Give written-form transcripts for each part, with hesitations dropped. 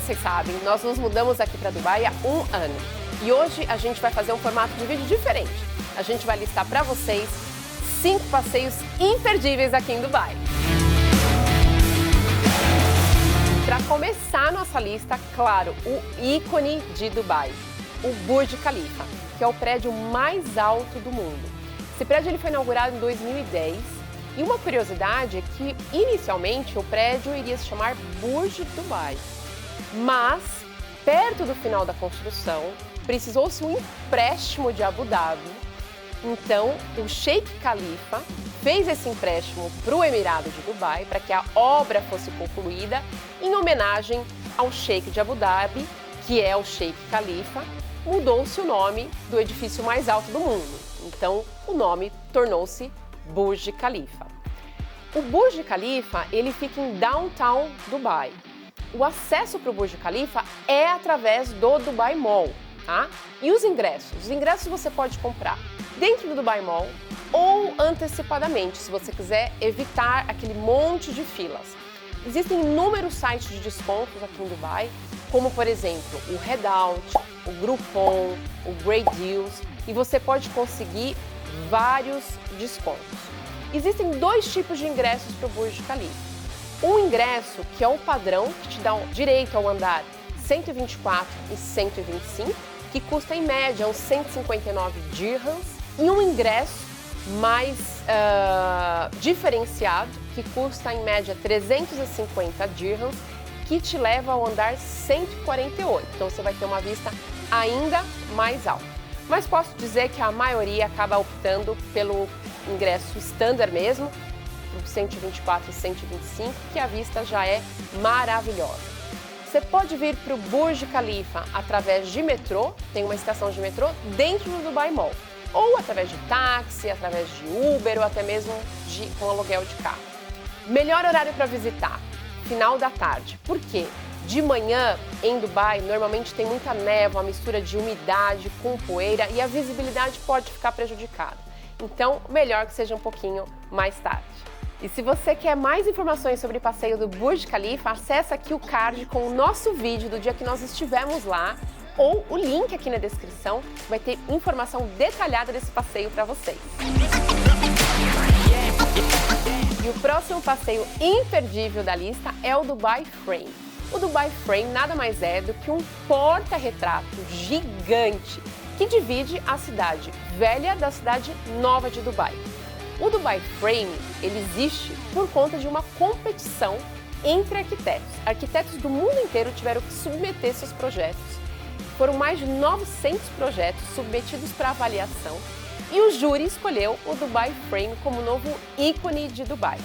vocês sabem, nós nos mudamos aqui para Dubai há um ano. E hoje a gente vai fazer um formato de vídeo diferente. A gente vai listar para vocês 5 passeios imperdíveis aqui em Dubai. Para começar a nossa lista, claro, o ícone de Dubai, o Burj Khalifa, que é o prédio mais alto do mundo. Esse prédio ele foi inaugurado em 2010 e uma curiosidade é que, inicialmente, o prédio iria se chamar Burj Dubai. Mas, perto do final da construção, precisou-se um empréstimo de Abu Dhabi. Então, o Sheikh Khalifa fez esse empréstimo para o Emirado de Dubai para que a obra fosse concluída em homenagem ao Sheikh de Abu Dhabi, que é o Sheikh Khalifa. Mudou-se o nome do edifício mais alto do mundo. Então, o nome tornou-se Burj Khalifa. O Burj Khalifa, ele fica em Downtown Dubai. O acesso para o Burj Khalifa é através do Dubai Mall, tá? E os ingressos? Os ingressos você pode comprar dentro do Dubai Mall ou antecipadamente, se você quiser evitar aquele monte de filas. Existem inúmeros sites de descontos aqui em Dubai, como por exemplo o Redout, o Groupon, o Great Deals, e você pode conseguir vários descontos. Existem 2 tipos de ingressos para o Burj Khalifa. Um ingresso que é o padrão, que te dá direito ao andar 124 e 125, que custa em média uns 159 dirhams, e um ingresso mais diferenciado, que custa em média 350 dirhams, que te leva ao andar 148. Então você vai ter uma vista ainda mais alta. Mas posso dizer que a maioria acaba optando pelo ingresso standard mesmo, para o 124 e 125, que a vista já é maravilhosa. Você pode vir para o Burj Khalifa através de metrô, tem uma estação de metrô dentro do Dubai Mall, ou através de táxi, através de Uber ou até mesmo com aluguel de carro. Melhor horário para visitar, final da tarde. Por quê? De manhã, em Dubai, normalmente tem muita névoa, a mistura de umidade com poeira e a visibilidade pode ficar prejudicada. Então, melhor que seja um pouquinho mais tarde. E se você quer mais informações sobre o passeio do Burj Khalifa, acessa aqui o card com o nosso vídeo do dia que nós estivemos lá, ou o link aqui na descrição, vai ter informação detalhada desse passeio para vocês. E o próximo passeio imperdível da lista é o Dubai Frame. O Dubai Frame nada mais é do que um porta-retrato gigante que divide a cidade velha da cidade nova de Dubai. O Dubai Frame ele existe por conta de uma competição entre arquitetos. Arquitetos do mundo inteiro tiveram que submeter seus projetos. Foram mais de 900 projetos submetidos para avaliação e o júri escolheu o Dubai Frame como novo ícone de Dubai.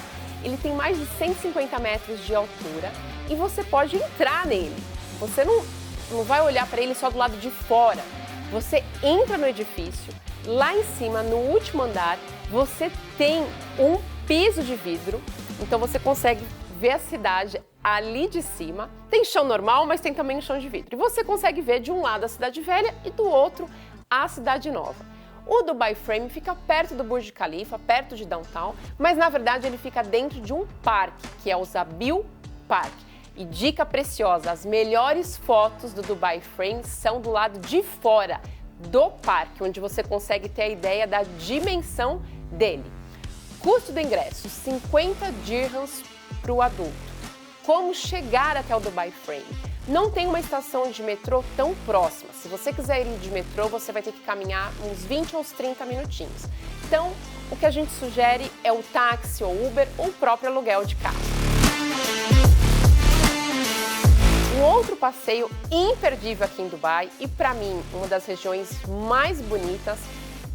Ele tem mais de 150 metros de altura e você pode entrar nele. Você não vai olhar para ele só do lado de fora. Você entra no edifício, lá em cima, no último andar, você tem um piso de vidro, então você consegue ver a cidade ali de cima. Tem chão normal, mas tem também um chão de vidro. E você consegue ver de um lado a cidade velha e do outro a cidade nova. O Dubai Frame fica perto do Burj Khalifa, perto de Downtown, mas na verdade ele fica dentro de um parque, que é o Zabil Park. E dica preciosa, as melhores fotos do Dubai Frame são do lado de fora do parque, onde você consegue ter a ideia da dimensão dele. Custo do ingresso, 50 dirhams para o adulto. Como chegar até o Dubai Frame? Não tem uma estação de metrô tão próxima. Se você quiser ir de metrô, você vai ter que caminhar uns 20 ou uns 30 minutinhos. Então, o que a gente sugere é o táxi ou Uber ou o próprio aluguel de carro. Um outro passeio imperdível aqui em Dubai e, para mim, uma das regiões mais bonitas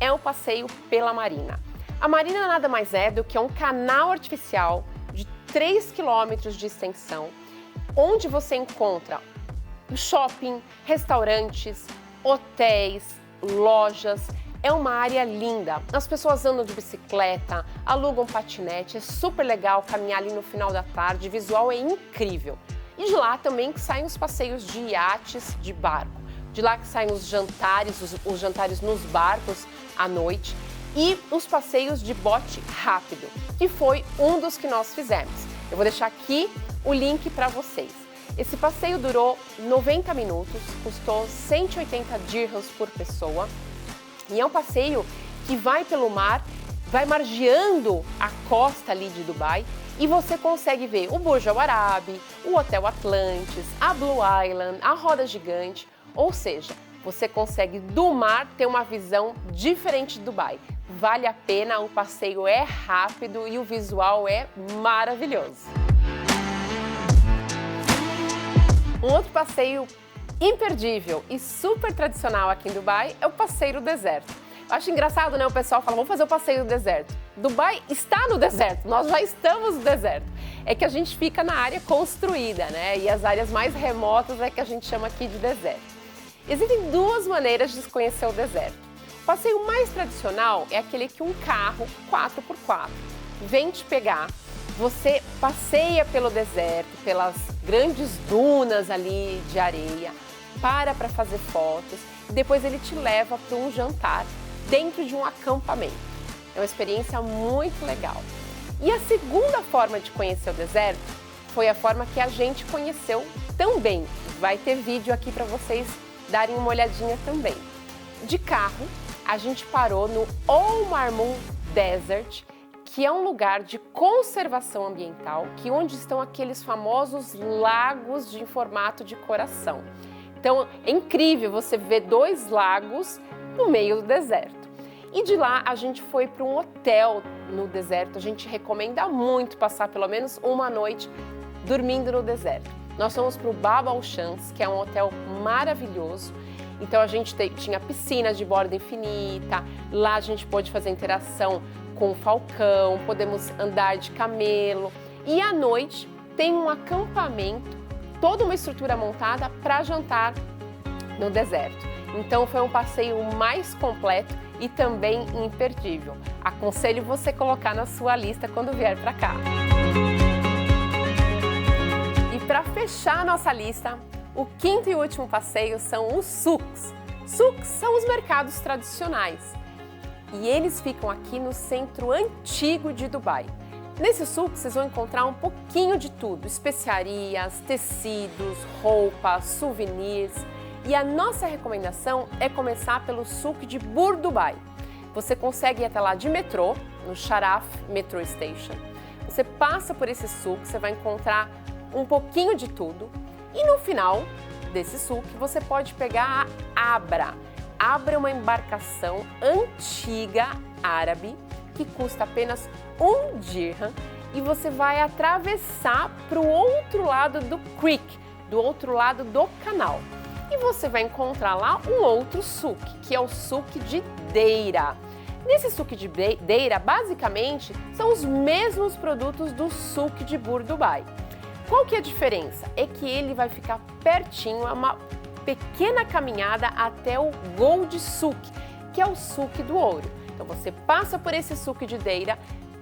é o passeio pela Marina. A Marina nada mais é do que um canal artificial de 3 quilômetros de extensão, onde você encontra shopping, restaurantes, hotéis, lojas. É uma área linda. As pessoas andam de bicicleta, alugam patinete, é super legal caminhar ali no final da tarde, o visual é incrível. E de lá também que saem os passeios de iates, de barco. De lá que saem os jantares nos barcos à noite e os passeios de bote rápido, que foi um dos que nós fizemos. Eu vou deixar aqui o link para vocês. Esse passeio durou 90 minutos, custou 180 dirhams por pessoa e é um passeio que vai pelo mar, vai margeando a costa ali de Dubai e você consegue ver o Burj Al Arab, o Hotel Atlantis, a Blue Island, a Roda Gigante, ou seja, você consegue do mar ter uma visão diferente de Dubai. Vale a pena, o passeio é rápido e o visual é maravilhoso. Um outro passeio imperdível e super tradicional aqui em Dubai é o passeio do deserto. Eu acho engraçado, né? O pessoal fala, vamos fazer o passeio do deserto. Dubai está no deserto, nós já estamos no deserto. É que a gente fica na área construída, né? E as áreas mais remotas é que a gente chama aqui de deserto. Existem duas maneiras de se conhecer o deserto. O passeio mais tradicional é aquele que um carro 4x4 vem te pegar. Você passeia pelo deserto, pelas grandes dunas ali de areia, para fazer fotos e depois ele te leva para um jantar dentro de um acampamento. É uma experiência muito legal. E a segunda forma de conhecer o deserto foi a forma que a gente conheceu também. Vai ter vídeo aqui para vocês darem uma olhadinha também. De carro, a gente parou no Al Marmun Desert, que é um lugar de conservação ambiental, onde estão aqueles famosos lagos em formato de coração. Então, é incrível você ver dois lagos no meio do deserto. E de lá, a gente foi para um hotel no deserto. A gente recomenda muito passar pelo menos uma noite dormindo no deserto. Nós fomos para o Bab Al Shams, que é um hotel maravilhoso. Então, a gente tinha piscina de borda infinita. Lá, a gente pôde fazer interação com o falcão, podemos andar de camelo e à noite tem um acampamento, toda uma estrutura montada para jantar no deserto. Então foi um passeio mais completo e também imperdível. Aconselho você colocar na sua lista quando vier para cá. E para fechar a nossa lista, o quinto e último passeio são os souks. Souks são os mercados tradicionais. E eles ficam aqui no centro antigo de Dubai. Nesse souk vocês vão encontrar um pouquinho de tudo, especiarias, tecidos, roupas, souvenirs. E a nossa recomendação é começar pelo souk de Bur Dubai. Você consegue ir até lá de metrô, no Sharaf Metro Station. Você passa por esse souk, você vai encontrar um pouquinho de tudo. E no final desse souk você pode pegar a Abra. Abra é uma embarcação antiga árabe que custa apenas 1 dirham e você vai atravessar para o outro lado do creek, do outro lado do canal. E você vai encontrar lá um outro souk, que é o souk de Deira. Nesse souk de Deira, basicamente, são os mesmos produtos do souk de Bur Dubai. Qual que é a diferença? É que ele vai ficar pertinho, é uma pequena caminhada até o Gold Souk, que é o souk do ouro. Então você passa por esse souk de Deira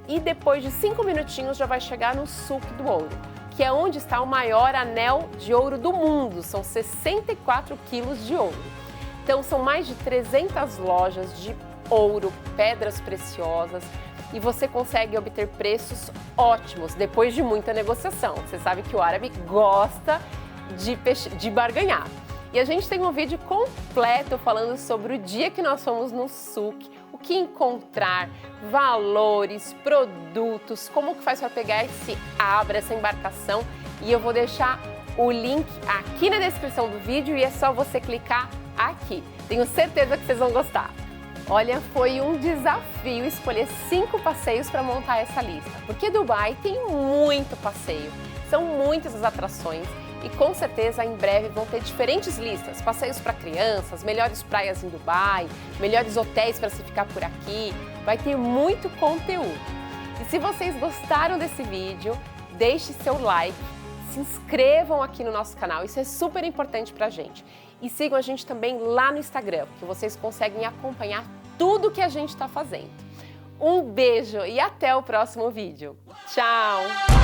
e depois de 5 minutinhos já vai chegar no souk do ouro, que é onde está o maior anel de ouro do mundo, são 64 quilos de ouro. Então são mais de 300 lojas de ouro, pedras preciosas e você consegue obter preços ótimos depois de muita negociação. Você sabe que o árabe gosta de barganhar. E a gente tem um vídeo completo falando sobre o dia que nós fomos no souk, o que encontrar, valores, produtos, como que faz para pegar esse Abra, essa embarcação. E eu vou deixar o link aqui na descrição do vídeo e é só você clicar aqui. Tenho certeza que vocês vão gostar. Olha, foi um desafio escolher 5 passeios para montar essa lista, porque Dubai tem muito passeio, são muitas as atrações. E com certeza em breve vão ter diferentes listas, passeios para crianças, melhores praias em Dubai, melhores hotéis para se ficar por aqui, vai ter muito conteúdo. E se vocês gostaram desse vídeo, deixe seu like, se inscrevam aqui no nosso canal, isso é super importante pra gente. E sigam a gente também lá no Instagram, que vocês conseguem acompanhar tudo que a gente está fazendo. Um beijo e até o próximo vídeo. Tchau!